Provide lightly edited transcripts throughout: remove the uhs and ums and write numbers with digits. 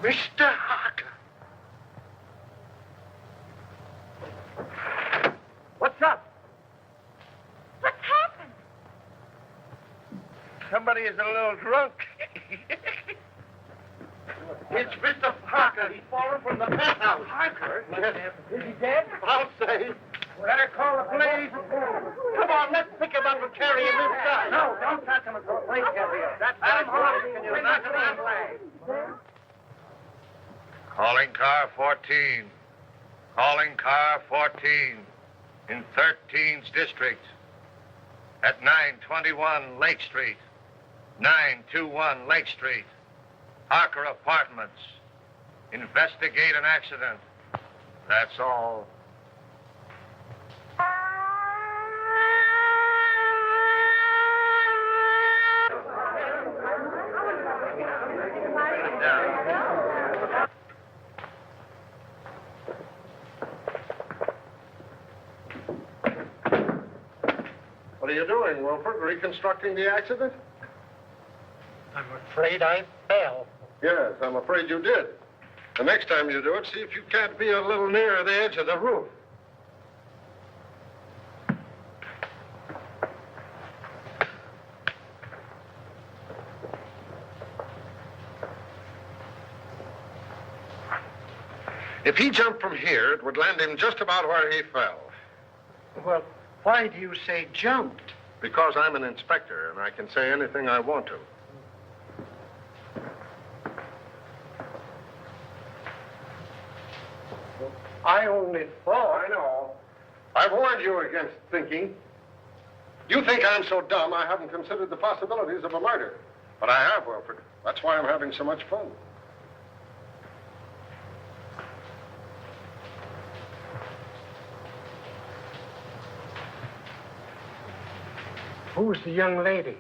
Mr. Harker. What's up? What's happened? Somebody is a little drunk. It's Mr. Harker. He's fallen from the penthouse. Harker? Is he dead? I'll say. Better call the police. Come on, let's pick him up and carry him inside. No, don't touch him until the police get here. That's Adam Hardy. Can you knock him that leg? Calling car 14. Calling car 14 in 13th District at 921 Lake Street. 921 Lake Street. Harker Apartments. Investigate an accident. That's all. What are you doing, Wilford? Reconstructing the accident? I'm afraid I fell. Yes, I'm afraid you did. The next time you do it, see if you can't be a little nearer the edge of the roof. If he jumped from here, it would land him just about where he fell. Well, why do you say jumped? Because I'm an inspector, and I can say anything I want to. I only thought. I know. I've warned you against thinking. You think I'm so dumb I haven't considered the possibilities of a murder. But I have, Wilford. That's why I'm having so much fun. Who's the young lady?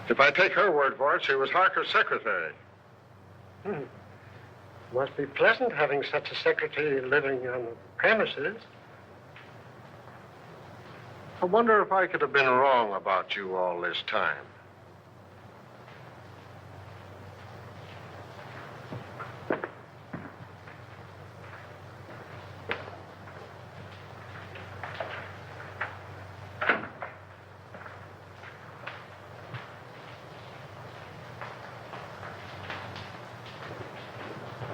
If I take her word for it, she was Harker's secretary. Must be pleasant having such a secretary living on the premises. I wonder if I could have been wrong about you all this time.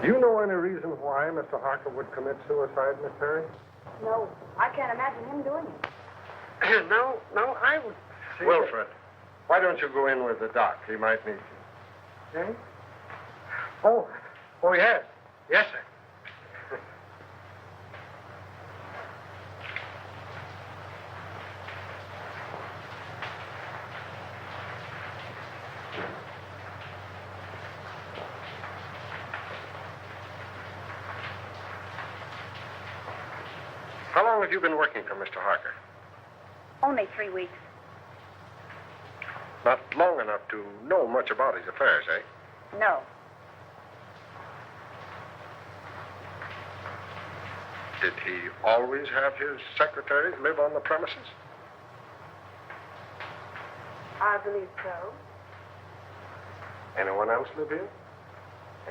Do you know any reason why Mr. Harker would commit suicide, Miss Perry? No, I can't imagine him doing it. No, I would say... Wilfred, why don't you go in with the doc? He might need you. Eh? Oh, yes. Yes, sir. How long have you been working for Mr. Harker? Only 3 weeks. Not long enough to know much about his affairs, eh? No. Did he always have his secretaries live on the premises? I believe so. Anyone else live here?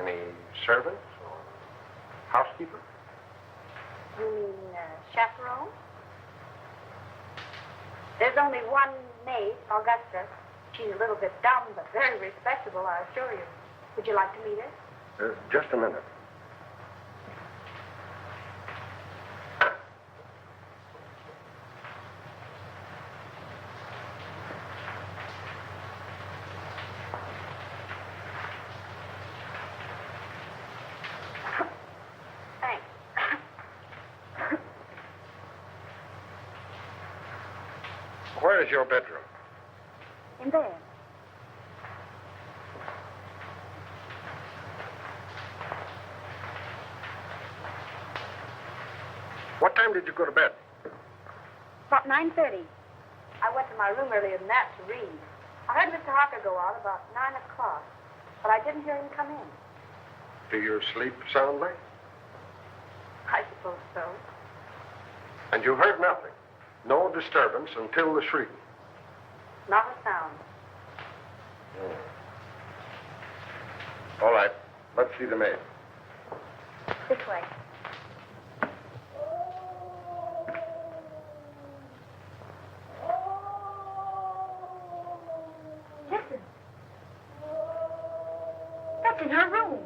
Any servants or housekeeper? You mean chaperone? There's only one maid, Augusta. She's a little bit dumb, but very respectable, I assure you. Would you like to meet her? Just a minute. Thanks. Where is your bedroom? In there. What time did you go to bed? About 9:30. I went to my room earlier than that to read. I heard Mr. Harker go out about 9 o'clock, but I didn't hear him come in. Do you sleep soundly? I suppose so. And you heard nothing? No disturbance until the shriek? Not a sound. All right. Let's see the maid. This way. Listen. That's in her room.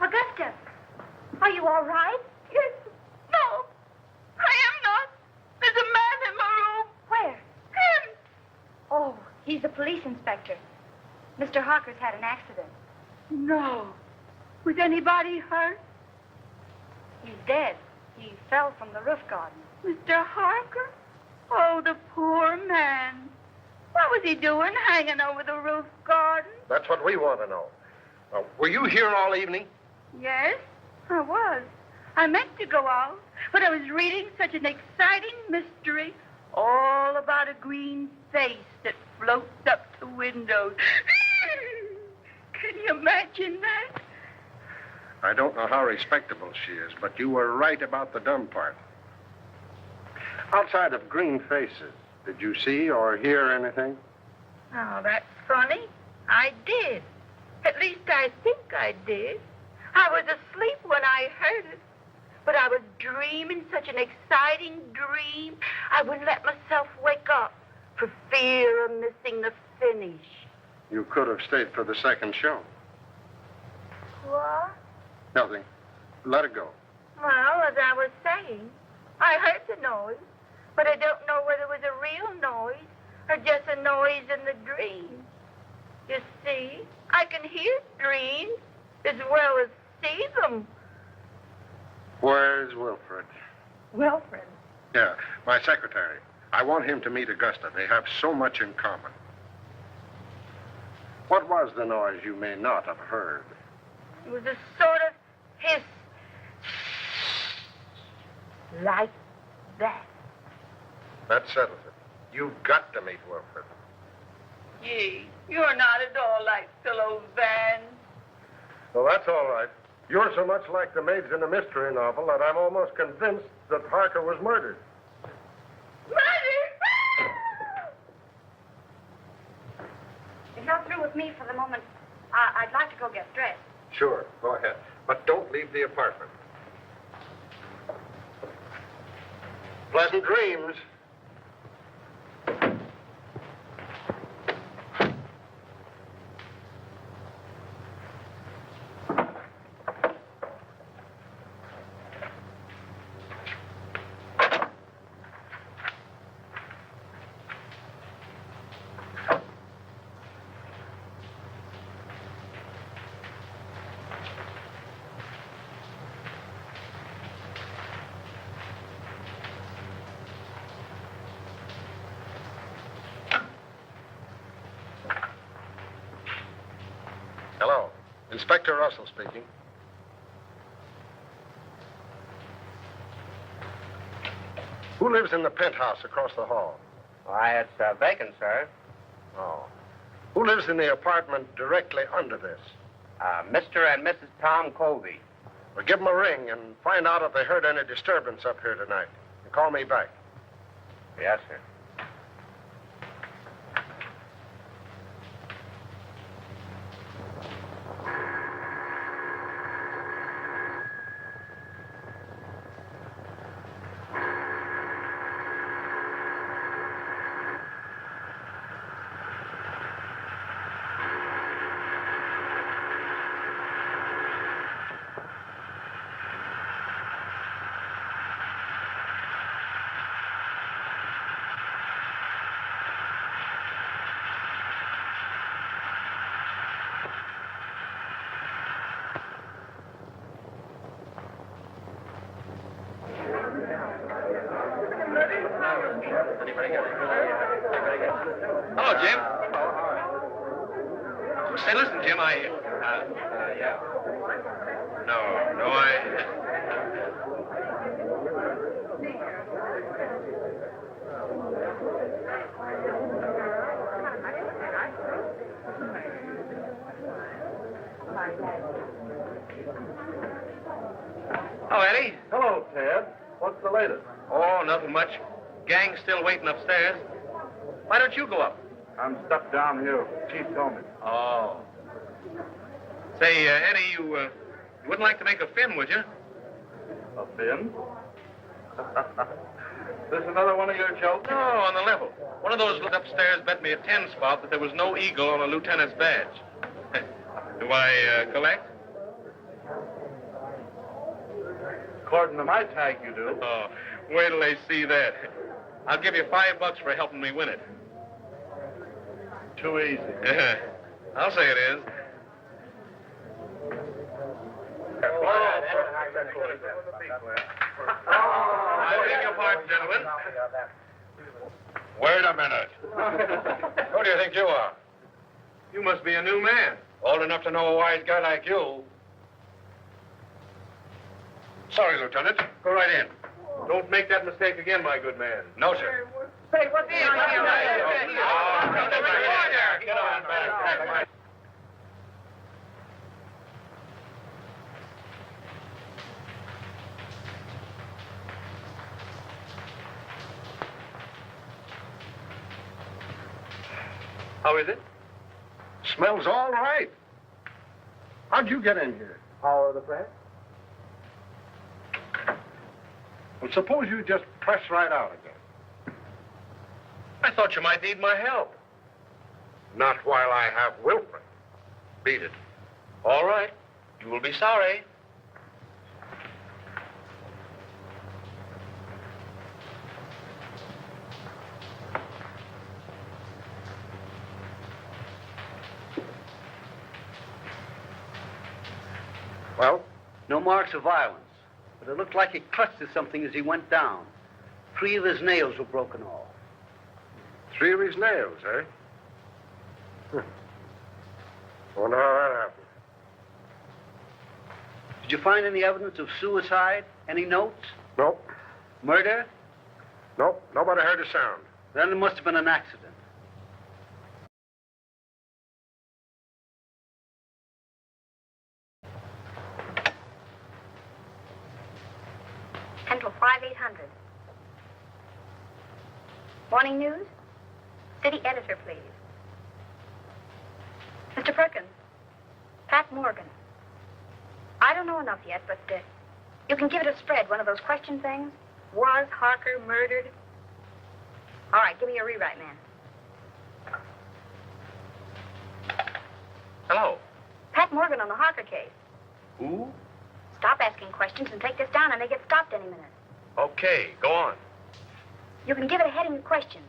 Augusta, are you all right? Yes. No, I am not. There's a man in my room. Where? Him. Oh, he's a police inspector. Mr. Harker's had an accident. No. Was anybody hurt? He's dead. He fell from the roof garden. Mr. Harker? Oh, the poor man. What was he doing hanging over the roof garden? That's what we want to know. Were you here all evening? Yes, I was. I meant to go out, but I was reading such an exciting mystery all about a green face that floats up the windows. Can you imagine that? I don't know how respectable she is, but you were right about the dumb part. Outside of green faces, did you see or hear anything? Oh, that's funny. I did. At least I think I did. I was asleep when I heard it. But I was dreaming such an exciting dream, I wouldn't let myself wake up for fear of missing the finish. You could have stayed for the second show. What? Nothing. Let it go. Well, as I was saying, I heard the noise, but I don't know whether it was a real noise or just a noise in the dream. You see, I can hear dreams as well as see them. Where's Wilfred? Wilfred? Yeah, my secretary. I want him to meet Augusta. They have so much in common. What was the noise you may not have heard? It was a sort of hiss. Like that. That settles it. You've got to meet Wilfred. Gee, you're not at all like Philo Van. Well, that's all right. You're so much like the maids in a mystery novel that I'm almost convinced that Harker was murdered. Murder! If you're through with me for the moment, I'd like to go get dressed. Sure, go ahead. But don't leave the apartment. Pleasant dreams. Hello. Inspector Russell speaking. Who lives in the penthouse across the hall? Why, it's vacant, sir. Oh. Who lives in the apartment directly under this? Mr. and Mrs. Tom Colby. Well, give them a ring and find out if they heard any disturbance up here tonight. And call me back. Yes, sir. Hello, Jim. Say, listen, Jim, Oh, Eddie. Hello, Ted. What's the latest? Oh, nothing much. Gang's still waiting upstairs. Why don't you go up? I'm stuck down here. Chief told me. Oh. Say, Eddie, you wouldn't like to make a fin, would you? A fin? This another one of your jokes? No, on the level. One of those upstairs bet me a 10 spot that there was no eagle on a lieutenant's badge. Do I collect? According to my tag, you do. Oh, wait till they see that. I'll give you $5 for helping me win it. Too easy. I'll say it is. I beg your pardon, gentlemen. Wait a minute. Who do you think you are? You must be a new man. Old enough to know a wise guy like you. Sorry, Lieutenant. Go right in. Don't make that mistake again, my good man. No, sir. Say, what's the Get on back. How is it? Smells all right. How'd you get in here? Power of the press? Well, suppose you just press right out again. I thought you might need my help. Not while I have Wilfred. Beat it. All right. You will be sorry. Well? No marks of violence, but it looked like he clutched at something as he went down. 3 of his nails were broken off. 3 of his nails, eh? Wonder how that happened. Did you find any evidence of suicide? Any notes? Nope. Murder? Nope. Nobody heard a sound. Then it must have been an accident. 10 till 5/800. Morning news? City editor, please. Mr. Perkins, Pat Morgan. I don't know enough yet, but you can give it a spread, one of those question things. Was Harker murdered? All right, give me a rewrite, man. Hello. Pat Morgan on the Harker case. Who? Stop asking questions and take this down. I may get stopped any minute. Okay, go on. You can give it a heading of questions.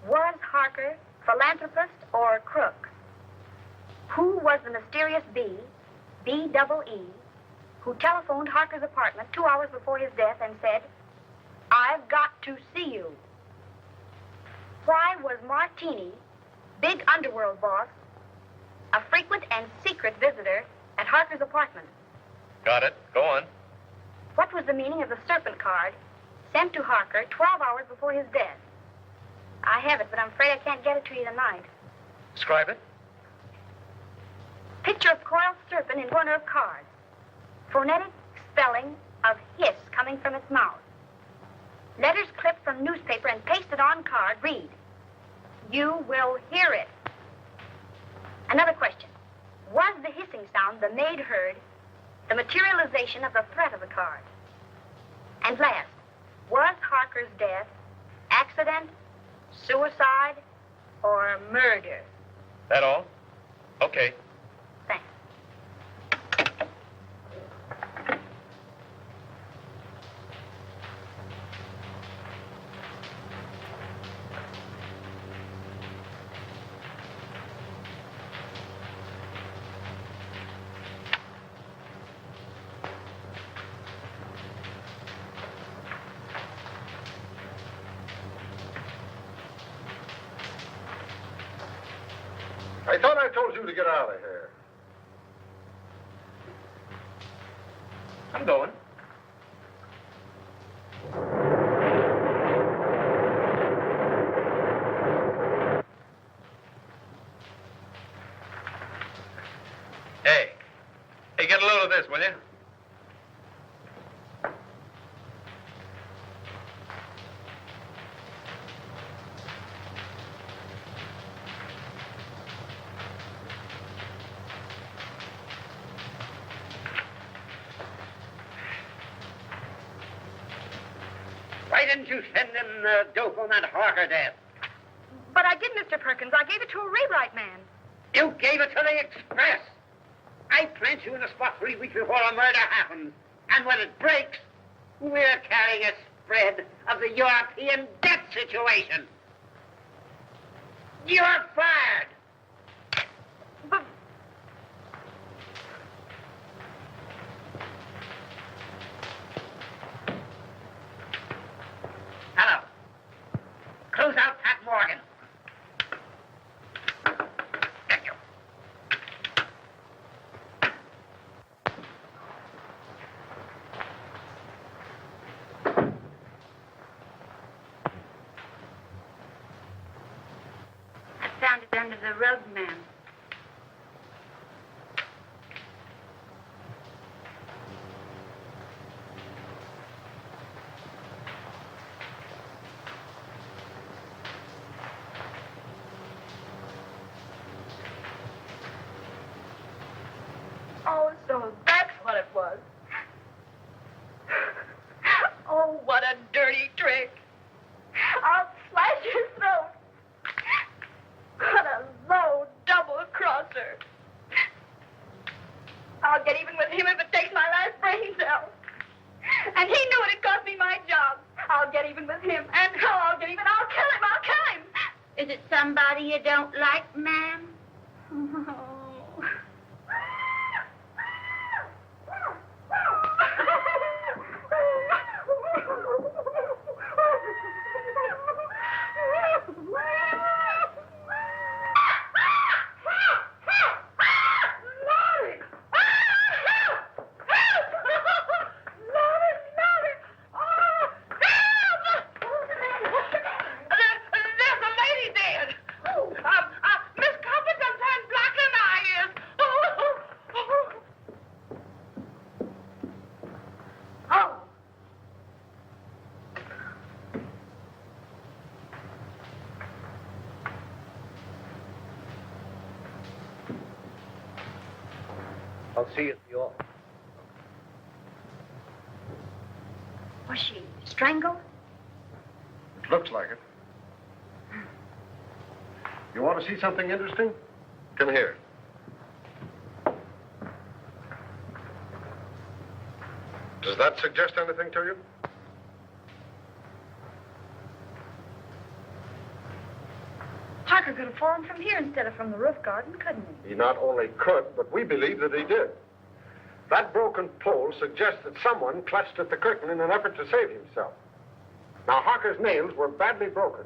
Was Harker philanthropist or crook? Who was the mysterious B-double-E, who telephoned Harker's apartment 2 hours before his death and said, "I've got to see you"? Why was Martini, big underworld boss, a frequent and secret visitor at Harker's apartment? Got it. Go on. What was the meaning of the serpent card sent to Harker 12 hours before his death? I have it, but I'm afraid I can't get it to you tonight. Describe it. Picture of coiled serpent in corner of card. Phonetic spelling of hiss coming from its mouth. Letters clipped from newspaper and pasted on card read, "You will hear it." Another question. Was the hissing sound the maid heard the materialization of the threat of the card? And last, was Harker's death accident, suicide, or murder? That all? Okay. Thanks. I thought I told you to get out of here. I'm going. Hey, Hey, get a load of this, will you? Why didn't you send in dope on that Harker death? But I did, Mr. Perkins. I gave it to a rewrite man. You gave it to the Express. I plant you in a spot 3 weeks before a murder happens. And when it breaks, we're carrying a spread of the European debt situation. You're fired. But Hello. Close out Pat Morgan. Thank you. I found it under the rug, ma'am. oh, so that's what it was. Oh, what a dirty trick. I'll slash his throat. What a low double-crosser. I'll get even with him if it takes my last brain cell. And he knew it'd cost me my job. I'll get even with him. And how I'll get even? I'll kill him. I'll kill him. Is it somebody you don't like, ma'am? There's a lady dead. Miss Cumberton turned black in my ears. Oh. I'll see you at the office. Was she strangled? It looks like it. You want to see something interesting? Come here. Does that suggest anything to you? Harker could have fallen from here instead of from the roof garden, couldn't he? He not only could, but we believe that he did. That broken pole suggests that someone clutched at the curtain in an effort to save himself. Now, Harker's nails were badly broken,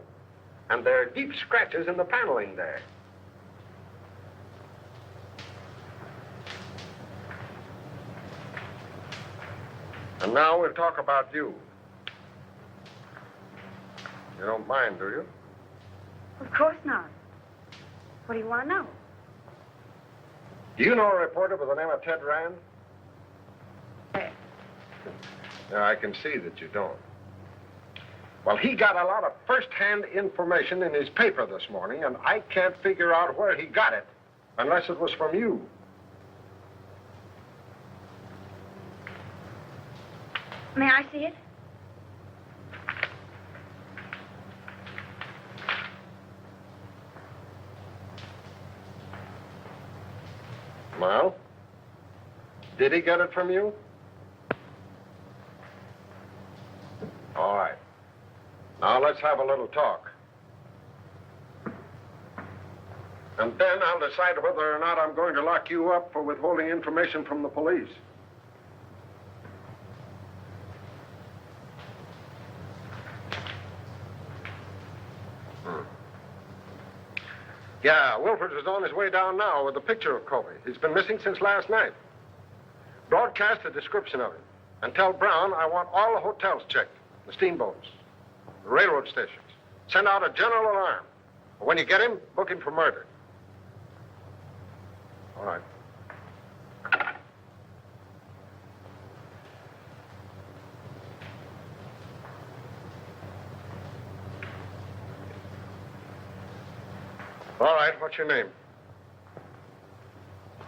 and there are deep scratches in the paneling there. And now we'll talk about you. You don't mind, do you? Of course not. What do you want to know? Do you know a reporter by the name of Ted Rand? Yeah, I can see that you don't. Well, he got a lot of first-hand information in his paper this morning, and I can't figure out where he got it, unless it was from you. May I see it? Well, did he get it from you? All right. Now let's have a little talk. And then I'll decide whether or not I'm going to lock you up for withholding information from the police. Yeah, Wilford is on his way down now with a picture of Kobe. He's been missing since last night. Broadcast a description of him. And tell Brown I want all the hotels checked, the steamboats, the railroad stations. Send out a general alarm. When you get him, book him for murder. All right. All right, what's your name?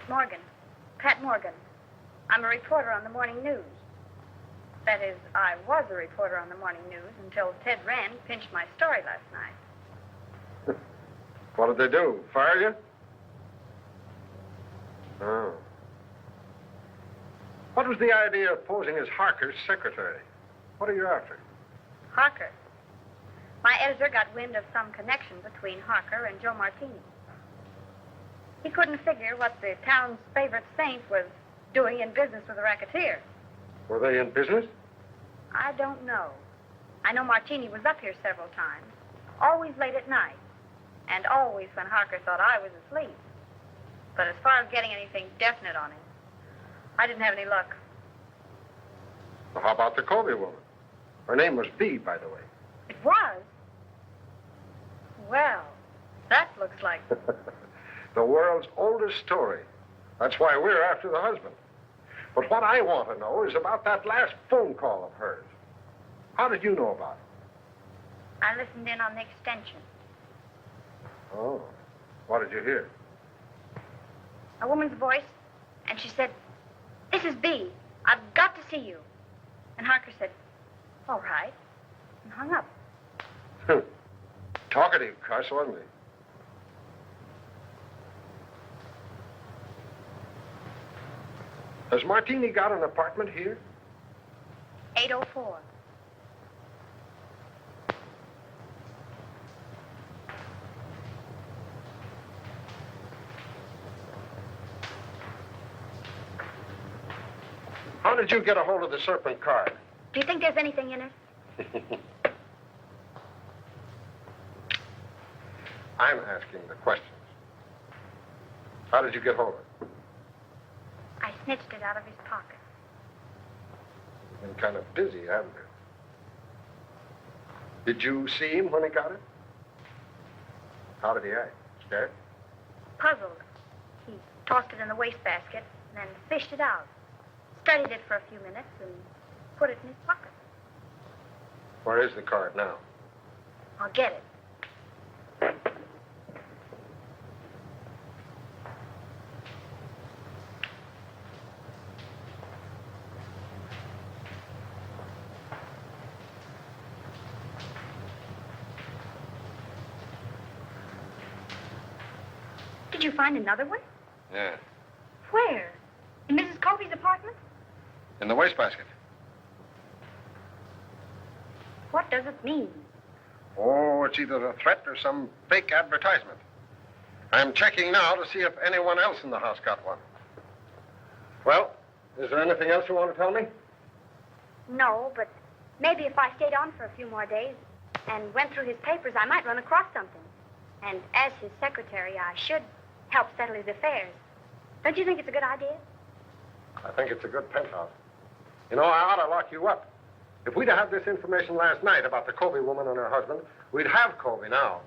Morgan. Pat Morgan. I'm a reporter on the morning news. That is, I was a reporter on the morning news until Ted Wren pinched my story last night. What did they do? Fire you? Oh. What was the idea of posing as Harker's secretary? What are you after? Harker. My editor got wind of some connection between Harker and Joe Martini. He couldn't figure what the town's favorite saint was doing in business with a racketeer. Were they in business? I don't know. I know Martini was up here several times, always late at night, and always when Harker thought I was asleep. But as far as getting anything definite on him, I didn't have any luck. Well, how about the Colby woman? Her name was Bee, by the way. It was? Well, that looks like... The world's oldest story. That's why we're after the husband. But what I want to know is about that last phone call of hers. How did you know about it? I listened in on the extension. Oh. What did you hear? A woman's voice, and she said, "This is Bee. I've got to see you." And Harker said, "All right," and hung up. Talkative cuss, wasn't he? Has Martini got an apartment here? 804. How did you get a hold of the Serpent card? Do you think there's anything in it? I'm asking the questions. How did you get hold of it? I snitched it out of his pocket. You've been kind of busy, haven't you? Did you see him when he got it? How did he act? Scared? Puzzled. He tossed it in the wastebasket, then fished it out. Studied it for a few minutes and put it in his pocket. Where is the card now? I'll get it. Did you find another one? Yeah. Where? In Mrs. Colby's apartment? In the wastebasket. What does it mean? Oh, it's either a threat or some fake advertisement. I'm checking now to see if anyone else in the house got one. Well, is there anything else you want to tell me? No, but maybe if I stayed on for a few more days and went through his papers, I might run across something. And as his secretary, I should help settle his affairs. Don't you think it's a good idea? I think it's a good penthouse. You know, I ought to lock you up. If we'd have had this information last night about the Colby woman and her husband, we'd have Colby now.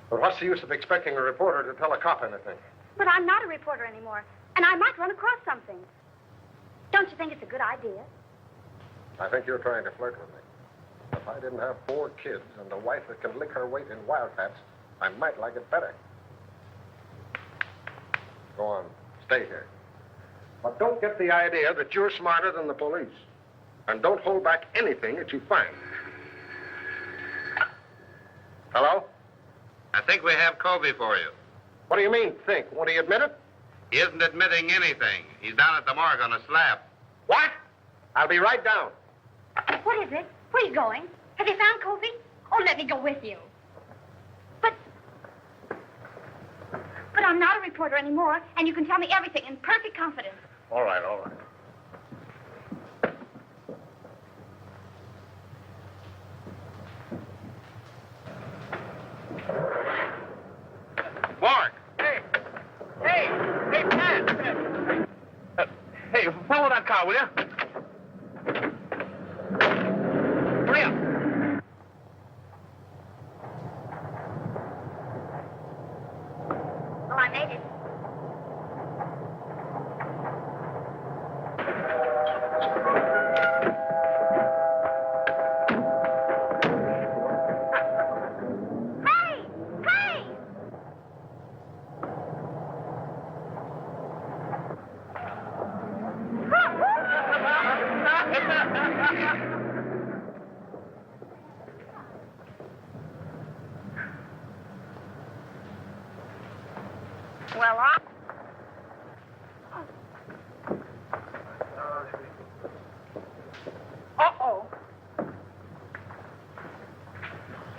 But what's the use of expecting a reporter to tell a cop anything? But I'm not a reporter anymore, and I might run across something. Don't you think it's a good idea? I think you're trying to flirt with me. If I didn't have 4 kids and a wife that can lick her weight in wildcats, I might like it better. Go on, stay here. But don't get the idea that you're smarter than the police. And don't hold back anything that you find. Hello? I think we have Colby for you. What do you mean, think? Won't he admit it? He isn't admitting anything. He's down at the morgue on a slab. What? I'll be right down. What is it? Where are you going? Have you found Colby? Oh, let me go with you. But I'm not a reporter anymore, and you can tell me everything in perfect confidence. All right, all right. Morgue! Hey, Pat! Hey, follow that car, will you? Hurry up. Well, I made it. Hey! Well, I... Uh-oh.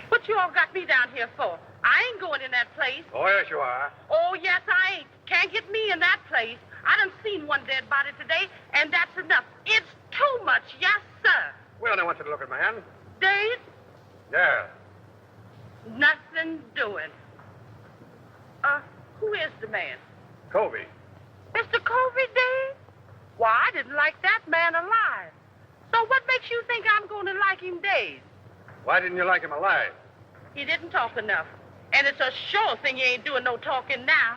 What you all got me down here for? I ain't going in that place. Oh, yes, you are. Oh, yes, I ain't. Can't get me in that place. I done seen one dead body today, and that's enough. It's too much, yes, sir. We only want you to look at man. Dave, Yeah. nothing doing. Who is the man? Colby. Mr. Colby, Dave? Why, I didn't like that man alive. So what makes you think I'm going to like him, Dave? Why didn't you like him alive? He didn't talk enough. And it's a sure thing he ain't doing no talking now.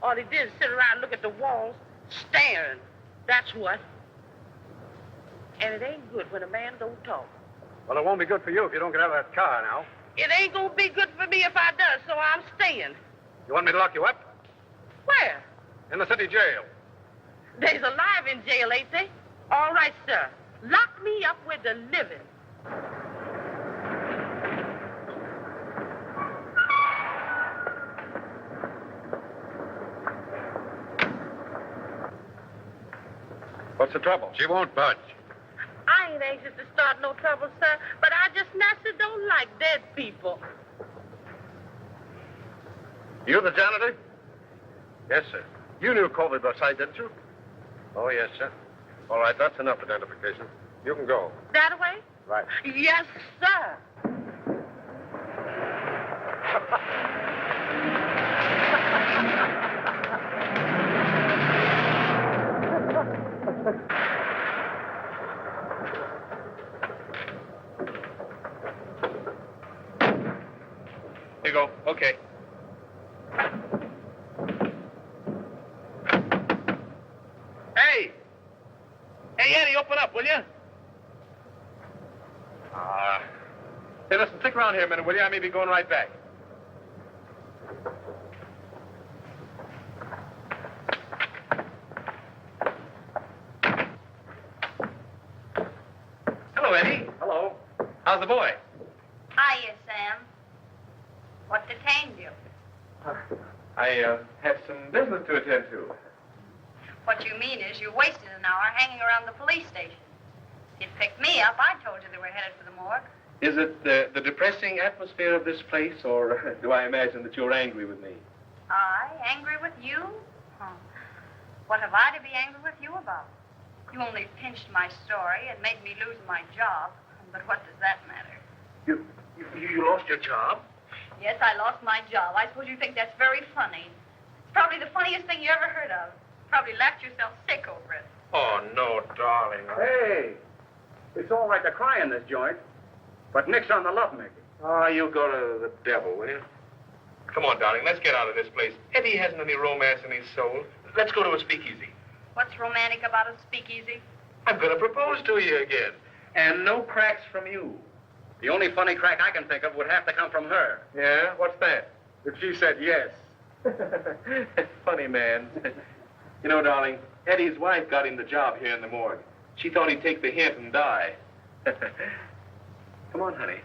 All he did is sit around and look at the walls, staring. That's what. And it ain't good when a man don't talk. Well, it won't be good for you if you don't get out of that car now. It ain't going to be good for me if I does, so I'm staying. You want me to lock you up? Where? In the city jail. They's alive in jail, ain't they? All right, sir. Lock me up with the living. What's the trouble? She won't budge. I ain't anxious to start no trouble, sir, but I just naturally don't like dead people. You the janitor? Yes, sir. You knew Colby Burside, didn't you? Oh, yes, sir. All right, that's enough identification. You can go. That way? Right. Yes, sir. Here you go. Okay. Hey! Hey, Eddie, open up, will you? Hey, listen, stick around here a minute, will you? I may be going right back. Hello, Eddie. Hello. How's the boy? Hiya, Sam. What detained you? I had some business to attend to. What you mean is you wasted an hour hanging around the police station. You'd picked me up. I told you they were headed for the morgue. Is it the depressing atmosphere of this place, or do I imagine that you're angry with me? I? Angry with you? Huh. What have I to be angry with you about? You only pinched my story and made me lose my job. But what does that matter? You lost your job? Yes, I lost my job. I suppose you think that's very funny. It's probably the funniest thing you ever heard of. Probably laughed yourself sick over it. Oh, no, darling. Hey, it's all right to cry in this joint, but nix on the lovemaking. Oh, you go to the devil, will you? Come on, darling, let's get out of this place. Eddie hasn't any romance in his soul. Let's go to a speakeasy. What's romantic about a speakeasy? I'm going to propose to you again. And no cracks from you. The only funny crack I can think of would have to come from her. Yeah? What's that? If she said yes. Funny man. You know, darling, Eddie's wife got him the job here in the morgue. She thought he'd take the hint and die. Come on, honey.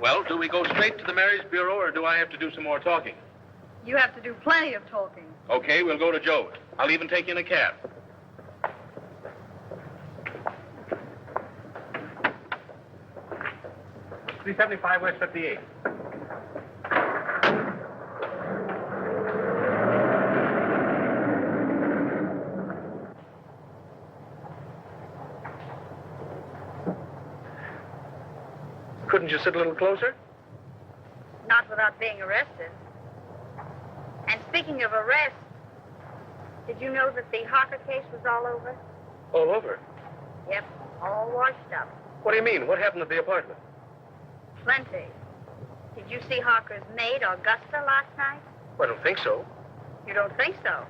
Well, do we go straight to the Marriage Bureau, or do I have to do some more talking? You have to do plenty of talking. Okay, we'll go to Joe's. I'll even take you in a cab. $375 West 58. Couldn't you sit a little closer? Not without being arrested. And speaking of arrest, did you know that the Harker case was all over? All over. Yep, all washed up. What do you mean? What happened at the apartment? Plenty. Did you see Harker's maid, Augusta, last night? I don't think so. You don't think so?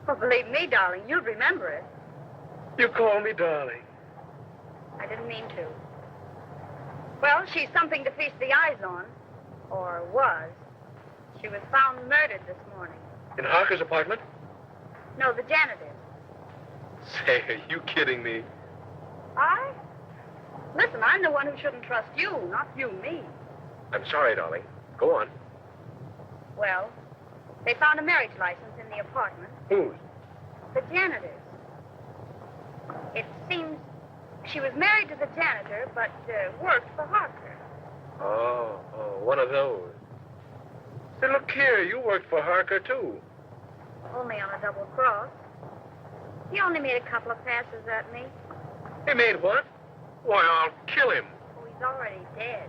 Well, believe me, darling, you'll remember it. You call me darling. I didn't mean to. Well, she's something to feast the eyes on. Or was. She was found murdered this morning. In Harker's apartment? No, the janitor's. Say, are you kidding me? I? Listen, I'm the one who shouldn't trust you, not you me. I'm sorry, darling. Go on. Well, they found a marriage license in the apartment. Whose? The janitor's. It seems she was married to the janitor, but worked for Harker. Oh, one of those. Say, look here, you worked for Harker, too. Only on a double cross. He only made a couple of passes at me. He made what? Why, I'll kill him. Oh, he's already dead.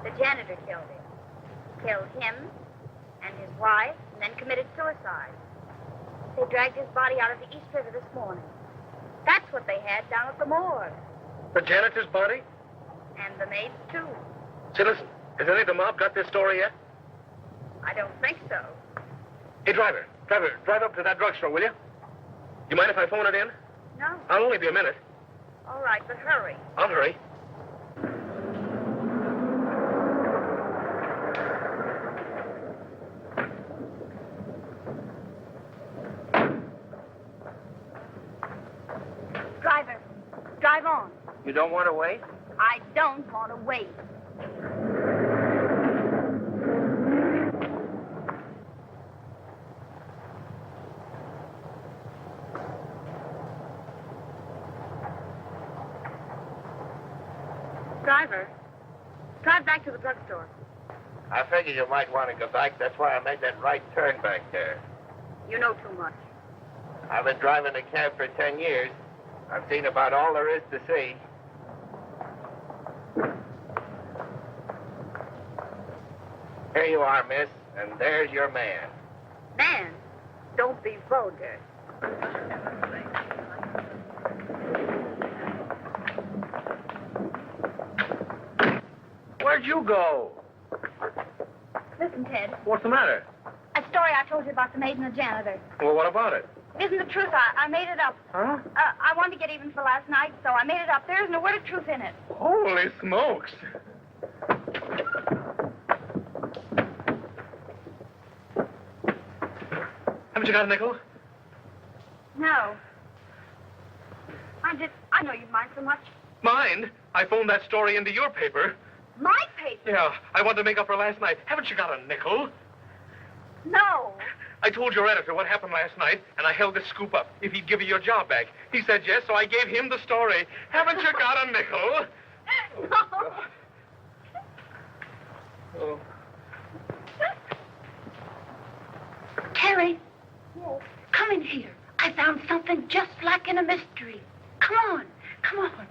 The janitor killed him. He killed him and his wife, and then committed suicide. They dragged his body out of the East River this morning. That's what they had down at the morgue. The janitor's body? And the maid's, too. Say, listen, has any of the mob got this story yet? I don't think so. Hey, driver, drive up to that drugstore, will you? You mind if I phone it in? No. I'll only be a minute. All right, but hurry. I'll hurry. Driver, drive on. You don't want to wait? I don't want to wait. Driver, drive back to the drugstore. I figured you might want to go back. That's why I made that right turn back there. You know too much. I've been driving a cab for 10 years. I've seen about all there is to see. Here you are, miss, and there's your man. Man, don't be vulgar. Where'd you go? Listen, Ted. What's the matter? A story I told you about the maid and the janitor. Well, what about it? It isn't the truth. I made it up. Huh? I wanted to get even for last night, so I made it up. There isn't a word of truth in it. Holy smokes. Haven't you got a nickel? No. I know you'd mind so much. Mind? I phoned that story into your paper. My paper? Yeah, I wanted to make up for last night. Haven't you got a nickel? No. I told your editor what happened last night, and I held this scoop up if he'd give you your job back. He said yes, so I gave him the story. Haven't you got a nickel? No. Oh. Terry, Yes. come in here. I found something just like in a mystery. Come on, come on.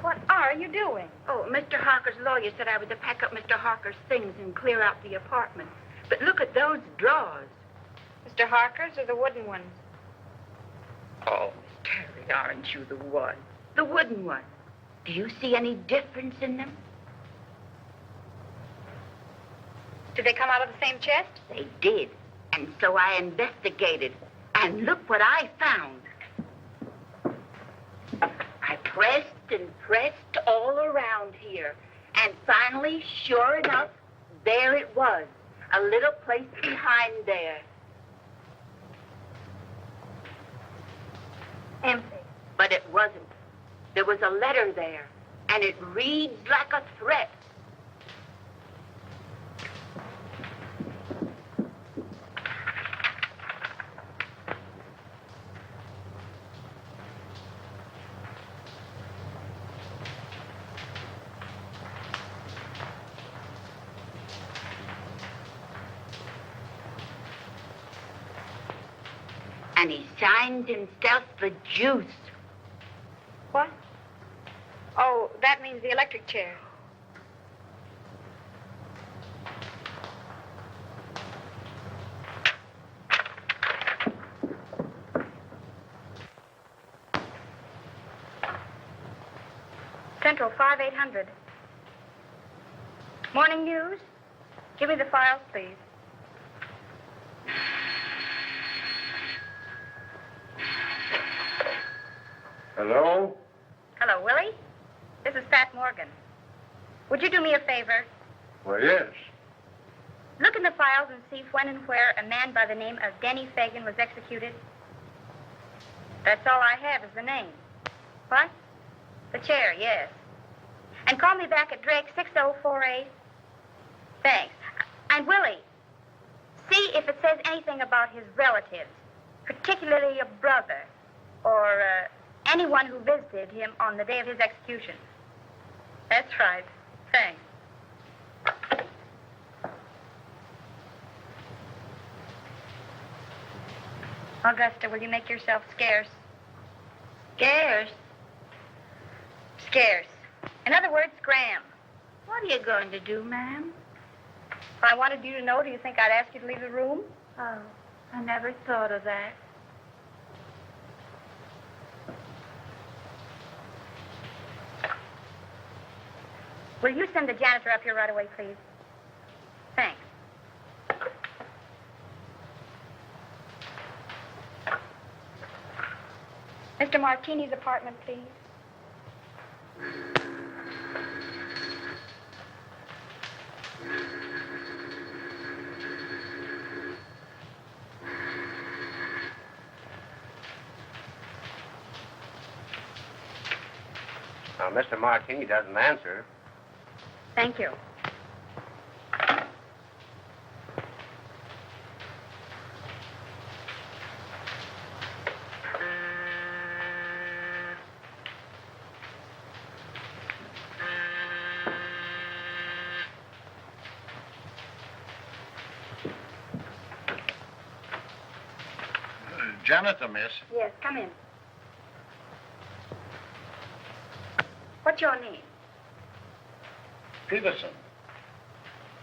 What are you doing? Oh, Mr. Harker's lawyer said I was to pack up Mr. Harker's things and clear out the apartment. But look at those drawers. Mr. Harker's or the wooden ones? Oh, Terry, aren't you the one? The wooden one. Do you see any difference in them? Did they come out of the same chest? They did. And so I investigated. And look what I found. I pressed and pressed all around here. And finally, sure enough, there it was. A little place behind there. Empty. But it wasn't. There was a letter there. And it reads like a threat. And he signs himself the Juice. What? Oh, that means the electric chair. Central 5800. Morning news. Give me the files, please. Hello? Hello, Willie. This is Pat Morgan. Would you do me a favor? Well, yes. Look in the files and see when and where a man by the name of Denny Fagan was executed. That's all I have is the name. What? The chair, yes. And call me back at Drake 6048. Thanks. And Willie, see if it says anything about his relatives, particularly a brother or anyone who visited him on the day of his execution. That's right. Thanks. Augusta, will you make yourself scarce? Scarce? Scarce. In other words, Graham. What are you going to do, ma'am? If I wanted you to know, do you think I'd ask you to leave the room? Oh, I never thought of that. Will you send the janitor up here right away, please? Thanks. Mr. Martini's apartment, please. Now, Mr. Martini doesn't answer. Thank you. Janitor, miss. Yes, come in. What's your name? Peterson.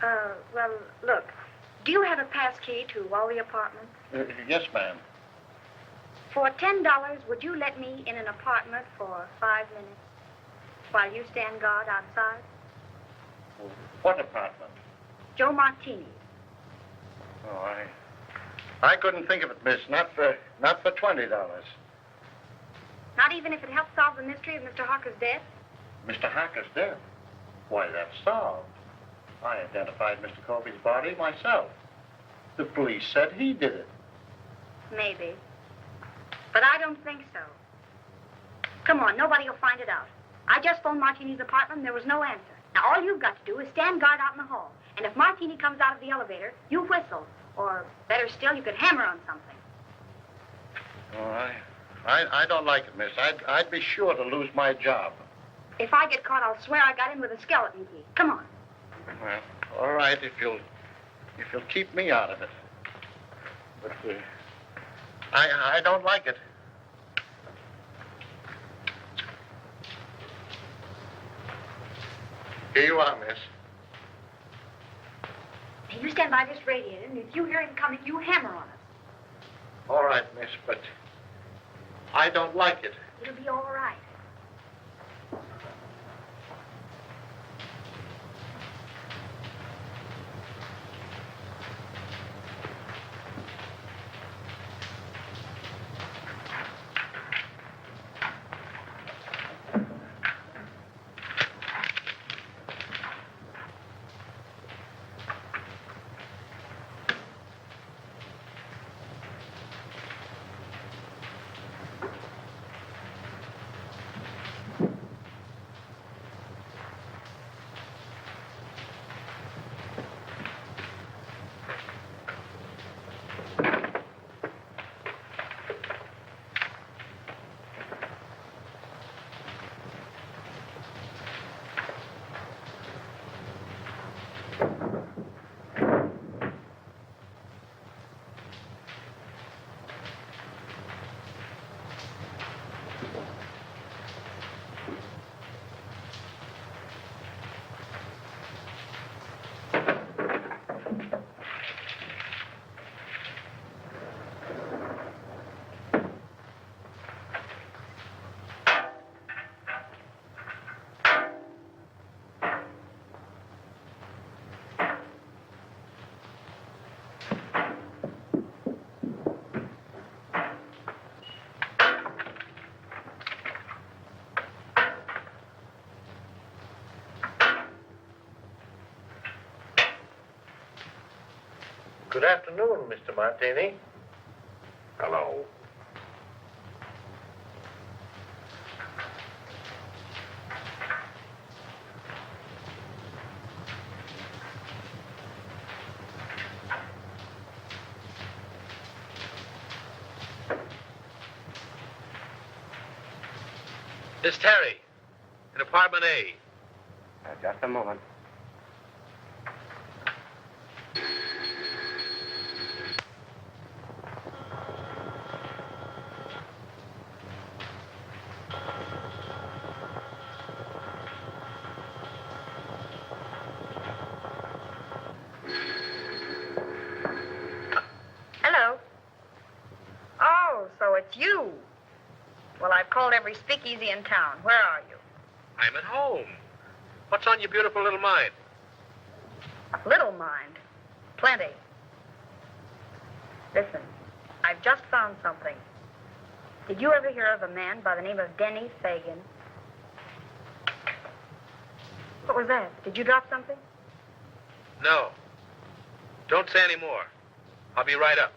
Well, look, do you have a pass key to all the apartments? Yes, ma'am. For $10, would you let me in an apartment for 5 minutes while you stand guard outside? What apartment? Joe Martini. Oh, I couldn't think of it, miss. Not for $20. Not even if it helps solve the mystery of Mr. Harker's death? Mr. Harker's dead. Why, that's solved. I identified Mr. Colby's body myself. The police said he did it. Maybe. But I don't think so. Come on, nobody will find it out. I just phoned Martini's apartment and there was no answer. Now, all you've got to do is stand guard out in the hall. And if Martini comes out of the elevator, you whistle. Or, better still, you could hammer on something. Oh, I don't like it, miss. I'd be sure to lose my job. If I get caught, I'll swear I got in with a skeleton key. Come on. Well, all right, if you'll keep me out of it. But I don't like it. Here you are, miss. Now, you stand by this radiator, and if you hear him coming, you hammer on us. All right, miss, but I don't like it. It'll be all right. Good afternoon, Mr. Martini. Hello. Miss Terry, in apartment A. Just a moment. Hello. Oh, so it's you. Well, I've called every speakeasy in town. Where are you? I'm at home. What's on your beautiful little mind? Little mind. Plenty. Listen, I've just found something. Did you ever hear of a man by the name of Denny Fagan? What was that? Did you drop something? No. Don't say any more. I'll be right up.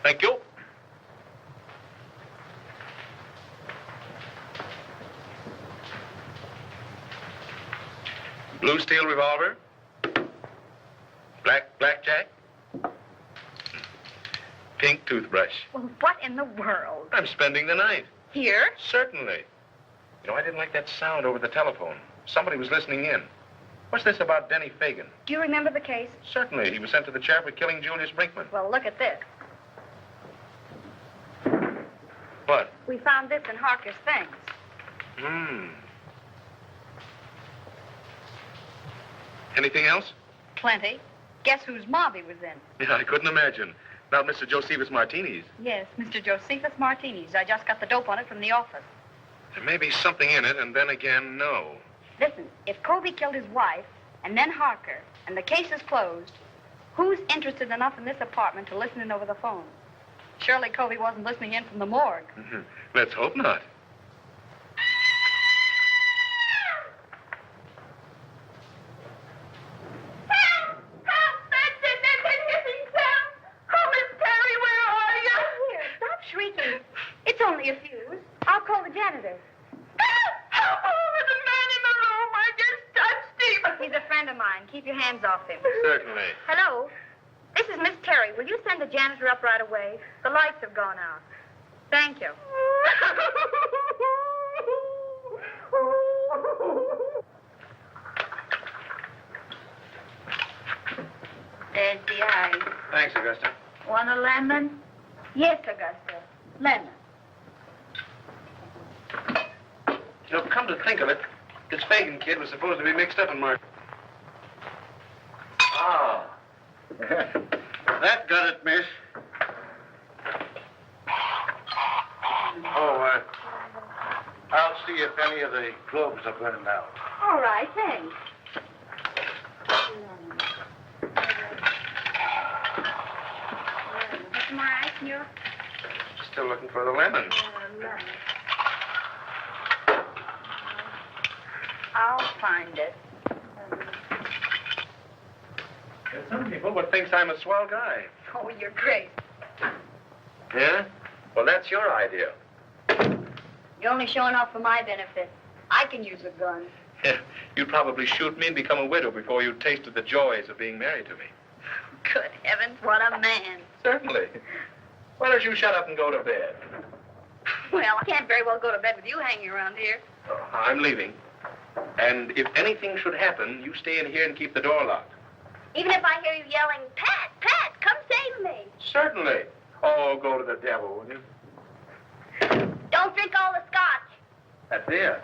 Thank you. Blue steel revolver. Blackjack. Pink toothbrush. Well, what in the world? I'm spending the night. Here? Certainly. You know, I didn't like that sound over the telephone. Somebody was listening in. What's this about Denny Fagan? Do you remember the case? Certainly. He was sent to the chair for killing Julius Brinkman. Well, look at this. What? We found this in Harker's things. Anything else? Plenty. Guess whose mob he was in? Yeah, I couldn't imagine. Not Mr. Josephus Martini's. Yes, Mr. Josephus Martini's. I just got the dope on it from the office. There may be something in it, and then again, no. Listen, if Colby killed his wife, and then Harker, and the case is closed, who's interested enough in this apartment to listen in over the phone? Surely Colby wasn't listening in from the morgue. Let's hope not. Shrieking. It's only a fuse. I'll call the janitor. Help! There's a man in the room. I just touched him. He's a friend of mine. Keep your hands off him. Certainly. Hello? This is Miss Terry. Will you send the janitor up right away? The lights have gone out. Thank you. There's the ice. Thanks, Augusta. Want a lemon? Yes, Augusta. Lemon. You know, come to think of it, this Fagan kid was supposed to be mixed up in Mark. Ah. That got it, miss. Oh, I'll see if any of the globes are burned out. All right, thanks. What's more ice in your... Still looking for the lemon. I'll find it. There's some people would think I'm a swell guy. Oh, you're great. Yeah? Well, that's your idea. You're only showing off for my benefit. I can use a gun. You'd probably shoot me and become a widow before you tasted the joys of being married to me. Good heavens, what a man. Certainly. Why don't you shut up and go to bed? Well, I can't very well go to bed with you hanging around here. Oh, I'm leaving. And if anything should happen, you stay in here and keep the door locked. Even if I hear you yelling, Pat, Pat, come save me. Certainly. Oh, go to the devil, will you? Don't drink all the scotch. That's it.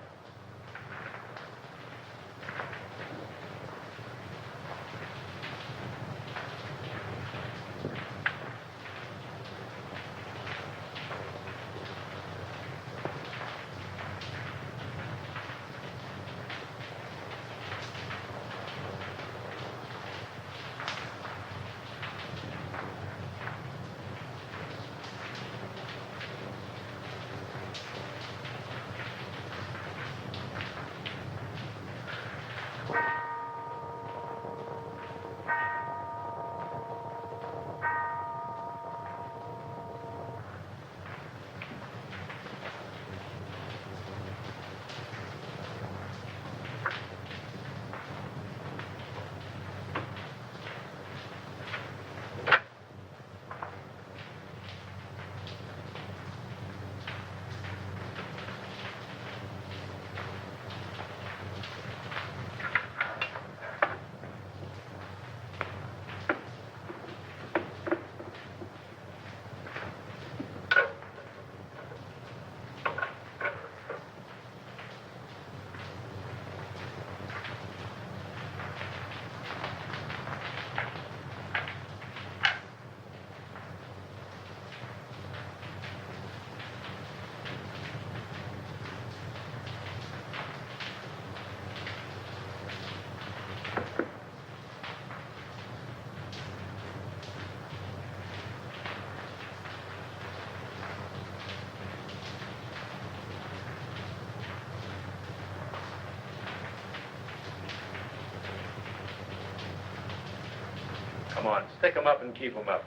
Come on, stick 'em up and keep 'em up.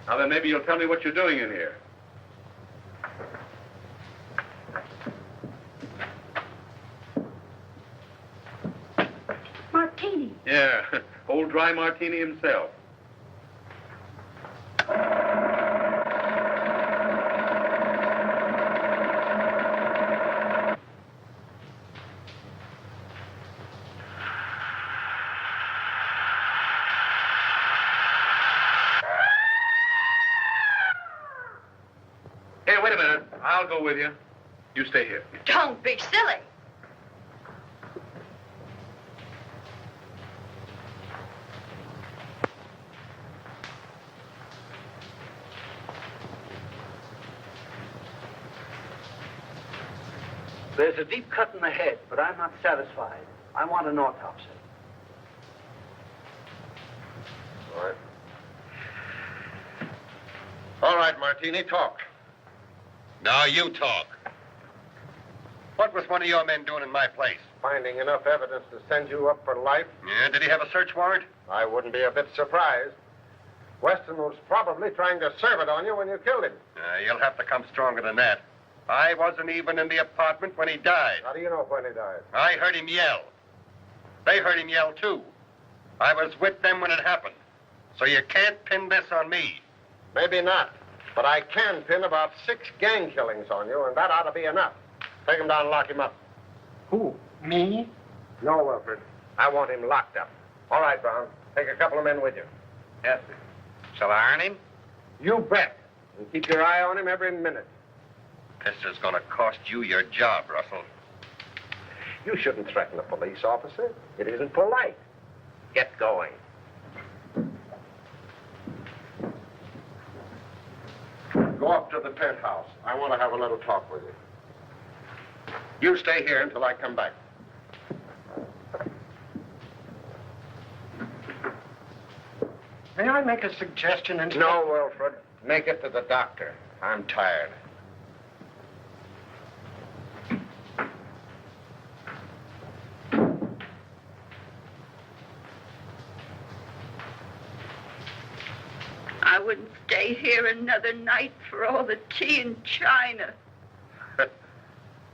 Now then, maybe you'll tell me what you're doing in here. Martini. Yeah, old dry martini himself. Hey, wait a minute. I'll go with you. You stay here. Don't be silly. There's a deep cut in the head, but I'm not satisfied. I want an autopsy. All right. All right, Martini, talk. Now you talk. What was one of your men doing in my place? Finding enough evidence to send you up for life? Yeah, did he have a search warrant? I wouldn't be a bit surprised. Weston was probably trying to serve it on you when you killed him. You'll have to come stronger than that. I wasn't even in the apartment when he died. How do you know when he died? I heard him yell. They heard him yell, too. I was with them when it happened. So you can't pin this on me. Maybe not. But I can pin about 6 gang killings on you, and that ought to be enough. Take him down and lock him up. Who? Me? No, Wilfred. I want him locked up. All right, Brown. Take a couple of men with you. Yes, sir. Shall I earn him? You bet. And keep your eye on him every minute. This is going to cost you your job, Russell. You shouldn't threaten a police officer. It isn't polite. Get going. Go up to the penthouse. I want to have a little talk with you. You stay here until I come back. May I make a suggestion? No, Wilfred. Make it to the doctor. I'm tired. I wouldn't stay here another night for all the tea in China.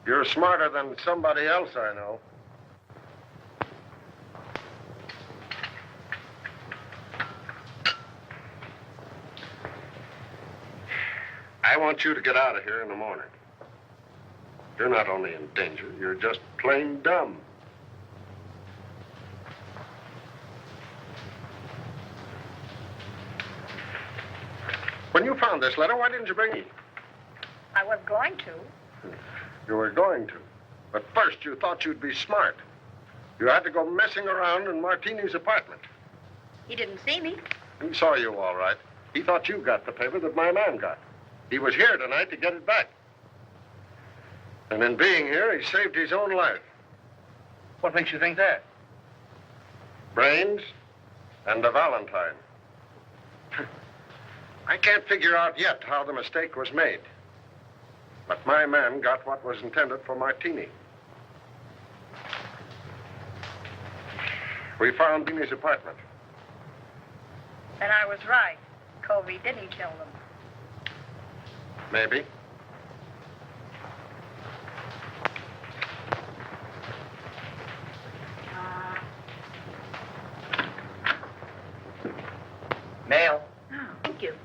You're smarter than somebody else I know. I want you to get out of here in the morning. You're not only in danger, you're just plain dumb. When you found this letter, why didn't you bring it? I was going to. You were going to. But first, you thought you'd be smart. You had to go messing around in Martini's apartment. He didn't see me. He saw you all right. He thought you got the paper that my man got. He was here tonight to get it back. And in being here, he saved his own life. What makes you think that? Brains and a Valentine. I can't figure out yet how the mistake was made. But my man got what was intended for Martini. We found Martini's apartment. And I was right. Covey didn't kill them. Maybe. Mail. Oh, thank you.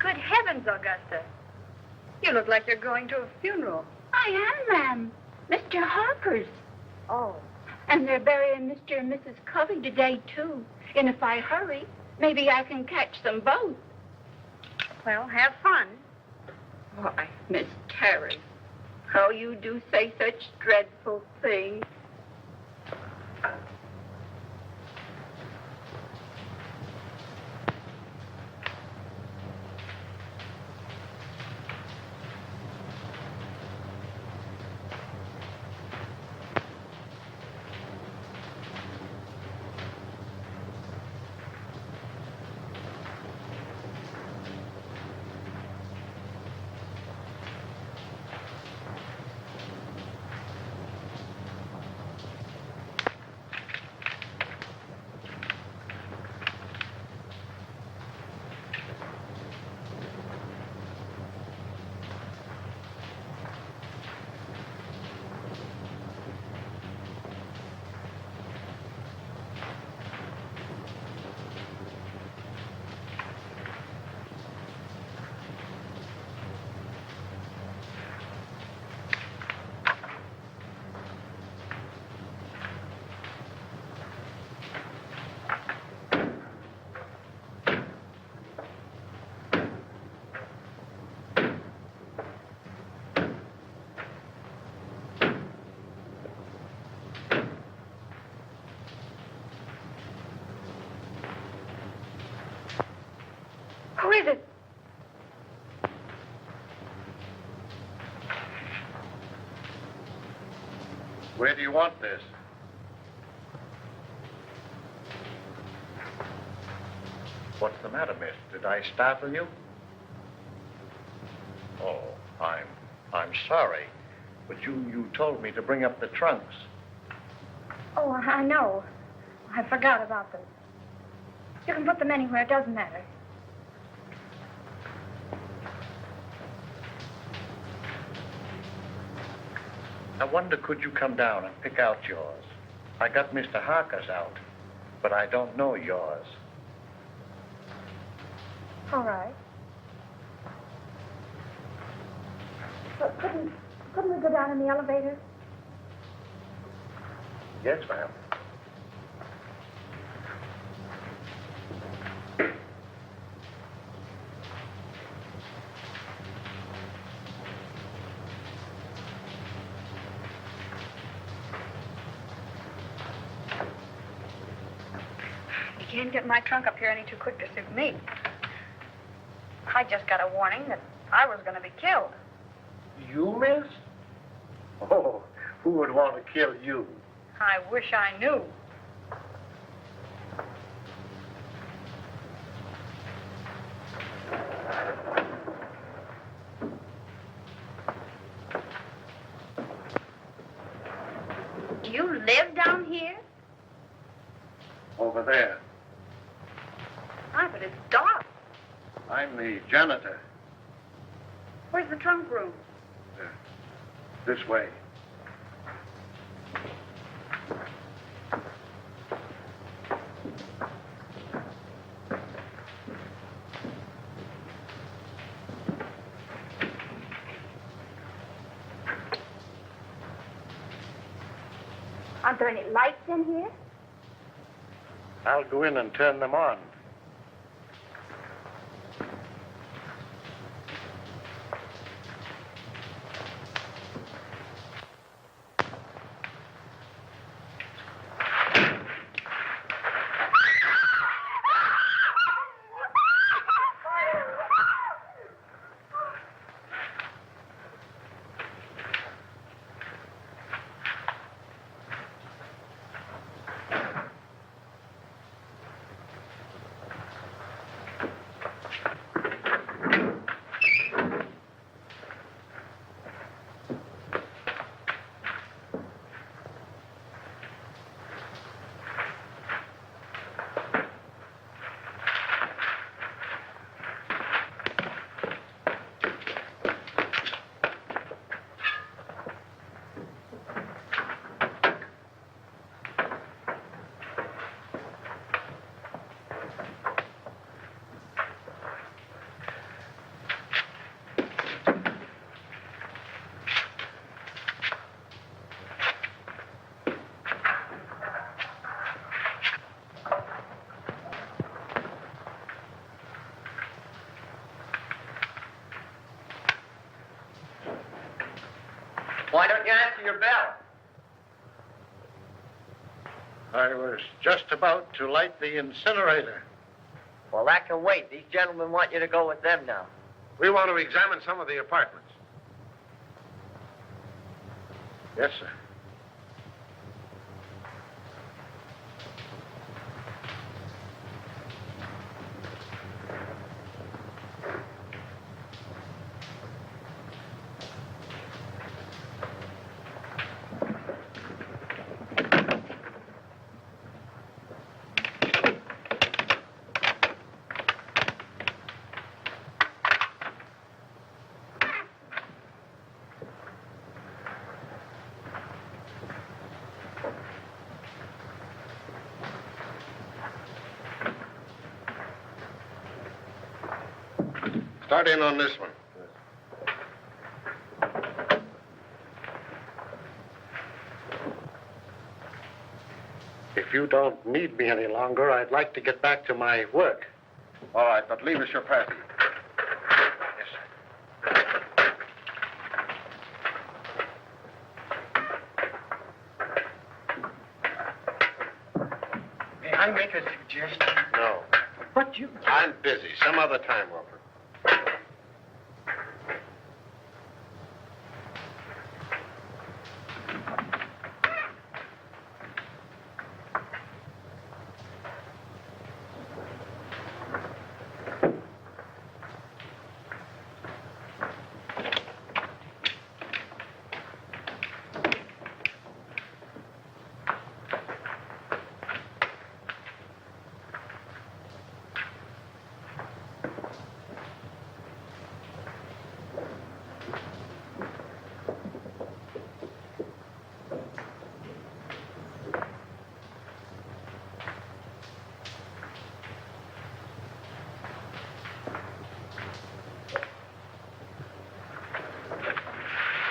Good heavens, Augusta. You look like you're going to a funeral. I am, ma'am. Mr. Harper's. Oh. And they're burying Mr. and Mrs. Covey today, too. And if I hurry, maybe I can catch them both. Well, have fun. Why, Miss Terry, how you do say such dreadful things. Where do you want this? What's the matter, miss? Did I startle you? Oh, I'm sorry. But you told me to bring up the trunks. Oh, I know. I forgot about them. You can put them anywhere. It doesn't matter. I wonder, could you come down and pick out yours? I got Mr. Harker's out, but I don't know yours. All right. But couldn't we go down in the elevator? Yes, ma'am. You can't get my trunk up here any too quick to suit me. I just got a warning that I was going to be killed. You, miss? Oh, who would want to kill you? I wish I knew. Do you live down here? Over there. Ah, but it's dark. I'm the janitor. Where's the trunk room? This way. Aren't there any lights in here? I'll go in and turn them on. Why don't you answer your bell? I was just about to light the incinerator. Well, that can wait. These gentlemen want you to go with them now. We want to examine some of the apartments. Yes, sir. Start in on this one. If you don't need me any longer, I'd like to get back to my work. All right, but leave us your pass. Yes, sir. May I make a suggestion? No. But you... I'm busy. Some other time, Wilford.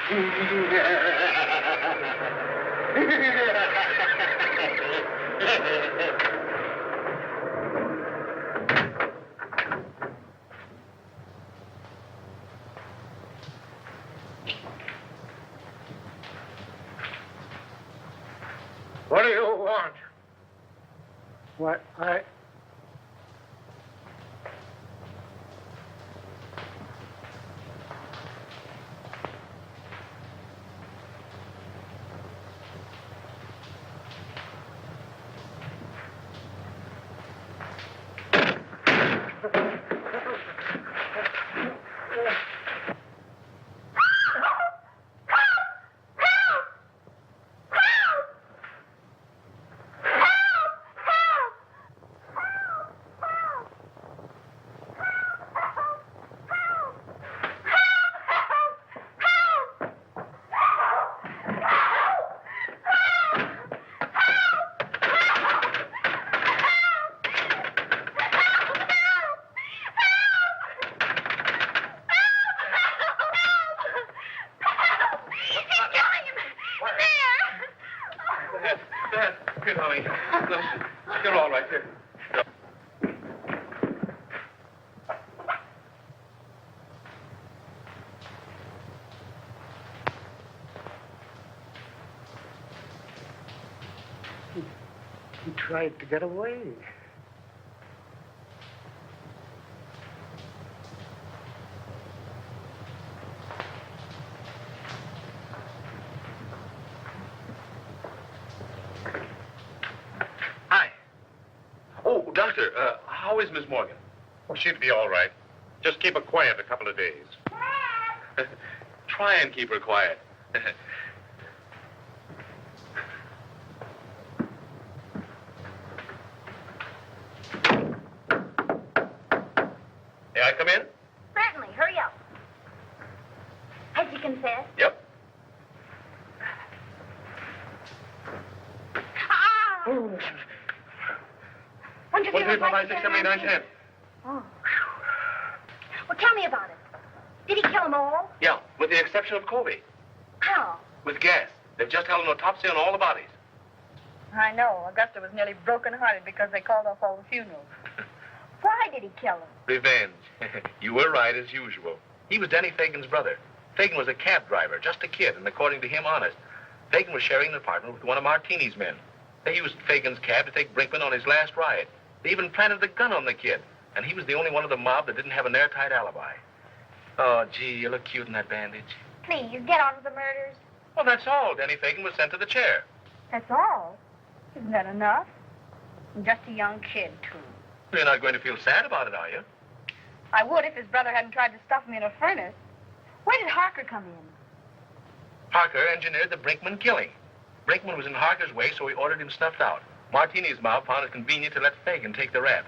What do you want? What? Here, darling. No, you're all right here. He tried to get away. Hi. Oh, Doctor, how is Miss Morgan? Well, she'd be all right. Just keep her quiet a couple of days. Try and keep her quiet. May I come in? Certainly. Hurry up. Has he confessed? Yep. Ah! Wonder if you would like to get around here. Oh. Well, tell me about it. Did he kill them all? Yeah, with the exception of Colby. How? With gas. They've just held an autopsy on all the bodies. I know. Augusta was nearly broken-hearted because they called off all the funerals. Why did he kill them? Revenge. You were right, as usual. He was Denny Fagan's brother. Fagan was a cab driver, just a kid, and according to him, honest. Fagan was sharing an apartment with one of Martini's men. They used Fagan's cab to take Brinkman on his last ride. They even planted the gun on the kid, and he was the only one of the mob that didn't have an airtight alibi. Oh, gee, you look cute in that bandage. Please, get on with the murders. Well, that's all. Denny Fagan was sent to the chair. That's all. Isn't that enough? I'm just a young kid, too. You're not going to feel sad about it, are you? I would if his brother hadn't tried to stuff me in a furnace. Where did Harker come in? Harker engineered the Brinkman killing. Brinkman was in Harker's way, so he ordered him snuffed out. Martini's mob found it convenient to let Fagan take the rap.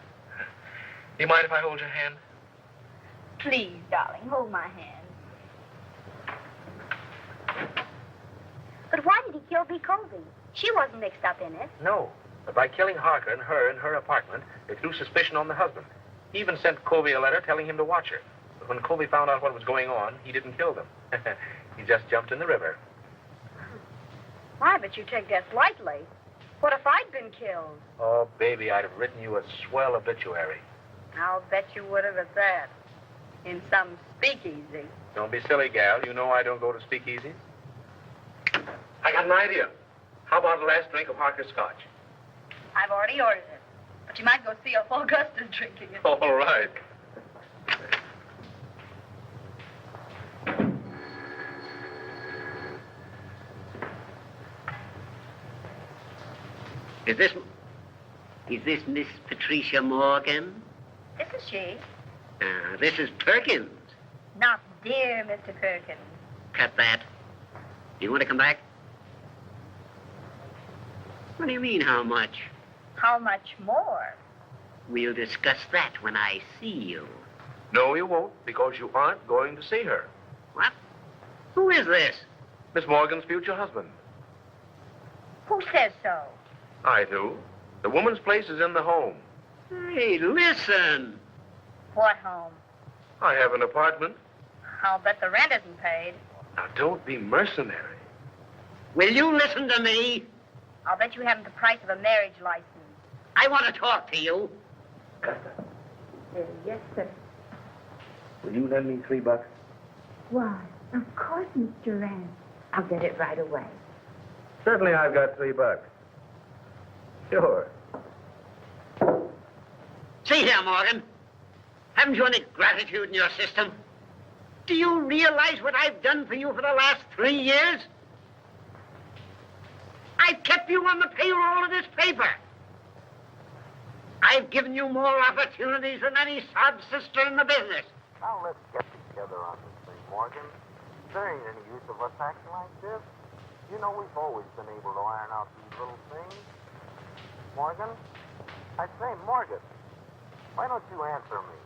Do you mind if I hold your hand? Please, darling, hold my hand. But why did he kill B. Colby? She wasn't mixed up in it. No. But by killing Harker and her in her apartment, they threw suspicion on the husband. He even sent Colby a letter telling him to watch her. But when Colby found out what was going on, he didn't kill them. He just jumped in the river. Why, but you take that lightly. What if I'd been killed? Oh, baby, I'd have written you a swell obituary. I'll bet you would have at that. In some speakeasy. Don't be silly, gal. You know I don't go to speakeasies. I got an idea. How about a last drink of Harker's scotch? I've already ordered it. But you might go see if Augusta's drinking it. All right. Is this Miss Patricia Morgan? This is she. This is Perkins. Not dear Mr. Perkins. Cut that. You want to come back? What do you mean, how much? How much more? We'll discuss that when I see you. No, you won't, because you aren't going to see her. What? Who is this? Miss Morgan's future husband. Who says so? I do. The woman's place is in the home. Hey, listen. What home? I have an apartment. I'll bet the rent isn't paid. Now, don't be mercenary. Will you listen to me? I'll bet you haven't the price of a marriage license. I want to talk to you. Yes, sir. Will you lend me $3? Why, of course, Mr. Rand. I'll get it right away. Certainly I've got $3. Sure. See here, Morgan. Haven't you any gratitude in your system? Do you realize what I've done for you for the last 3 years? I've kept you on the payroll of this paper. I've given you more opportunities than any sob sister in the business. Now let's get together on this thing, Morgan. There ain't any use of us acting like this. You know we've always been able to iron out these little things. Morgan? I say, Morgan, why don't you answer me?